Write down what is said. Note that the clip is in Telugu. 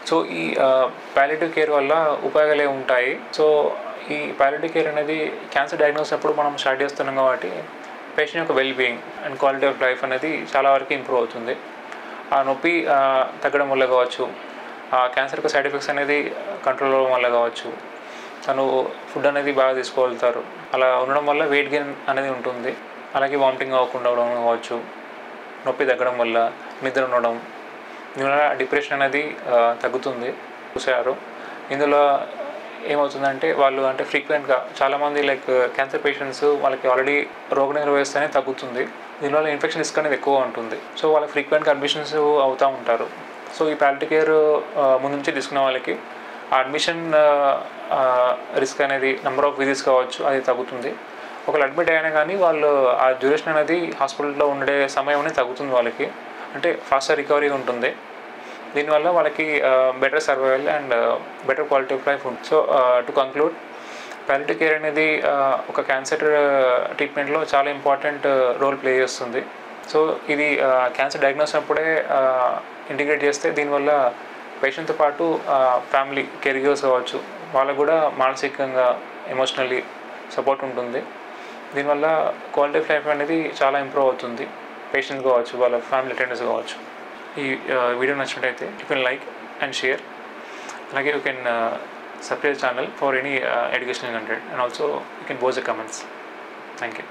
సో ఈ పాలియేటివ్ కేర్ వల్ల ఉపయోగాలే ఉంటాయి. సో ఈ పాలియేటివ్ కేర్ అనేది క్యాన్సర్ డయాగ్నోస్ అప్పుడు మనం స్టార్ట్ చేస్తున్నాం కాబట్టి పేషెంట్ యొక్క well being and quality of life అనేది చాలా వరకు ఇంప్రూవ్ అవుతుంది. ఆ నొప్పి తగ్గడం వల్ల కావచ్చు, ఆ క్యాన్సర్ యొక్క సైడ్ ఎఫెక్ట్స్ అనేది కంట్రోల్ అవ్వడం వల్ల కావచ్చు, తను ఫుడ్ అనేది బాగా తీసుకోగలుగుతారు. అలా ఉండడం వల్ల వెయిట్ గెయిన్ అనేది ఉంటుంది. అలాగే వామిటింగ్ అవ్వకుండా ఉండడం కావచ్చు, నొప్పి తగ్గడం వల్ల నిద్ర ఉండడం, దీనివల్ల డిప్రెషన్ అనేది తగ్గుతుంది. చూసారు ఇందులో ఏమవుతుందంటే వాళ్ళు అంటే ఫ్రీక్వెంట్గా చాలామంది లైక్ క్యాన్సర్ పేషెంట్స్ వాళ్ళకి ఆల్రెడీ రోగనిరోధక వ్యవస్థ అనేది తగ్గుతుంది. దీనివల్ల ఇన్ఫెక్షన్ రిస్క్ అనేది ఎక్కువ ఉంటుంది. సో వాళ్ళకి ఫ్రీక్వెంట్గా అడ్మిషన్స్ అవుతూ ఉంటారు. సో ఈ పాలియేటివ్ కేర్ ముందు నుంచి తీసుకున్న వాళ్ళకి ఆ అడ్మిషన్ రిస్క్ అనేది నెంబర్ ఆఫ్ విజిట్స్ కావచ్చు అది తగ్గుతుంది. ఒకవేళ అడ్మిట్ అయినా కానీ వాళ్ళు ఆ డ్యూరేషన్ అనేది హాస్పిటల్లో ఉండే సమయం అనేది తగ్గుతుంది. వాళ్ళకి అంటే ఫాస్టర్ రికవరీ ఉంటుంది. దీనివల్ల వాళ్ళకి better survival and better quality of life ఉంటుంది. So to conclude, palliative care అనేది ఒక క్యాన్సర్ ట్రీట్మెంట్లో చాలా ఇంపార్టెంట్ రోల్ ప్లే చేస్తుంది. సో ఇది క్యాన్సర్ డయాగ్నోస్ అప్పుడే ఇంటిగ్రేట్ చేస్తే దీనివల్ల పేషెంట్తో పాటు ఫ్యామిలీ కేర్ గివర్స్ కావచ్చు వాళ్ళకు కూడా మానసికంగా ఎమోషనల్లీ సపోర్ట్ ఉంటుంది. దీనివల్ల క్వాలిటీ ఆఫ్ లైఫ్ అనేది చాలా ఇంప్రూవ్ అవుతుంది. పేషెంట్స్ కావచ్చు, వాళ్ళ ఫ్యామిలీ అటెండర్స్ కావచ్చు. ఈ వీడియో నచ్చినట్టయితే you can like and share. అలాగే you can subscribe channel for any educational content and also you can post the comments. Thank you.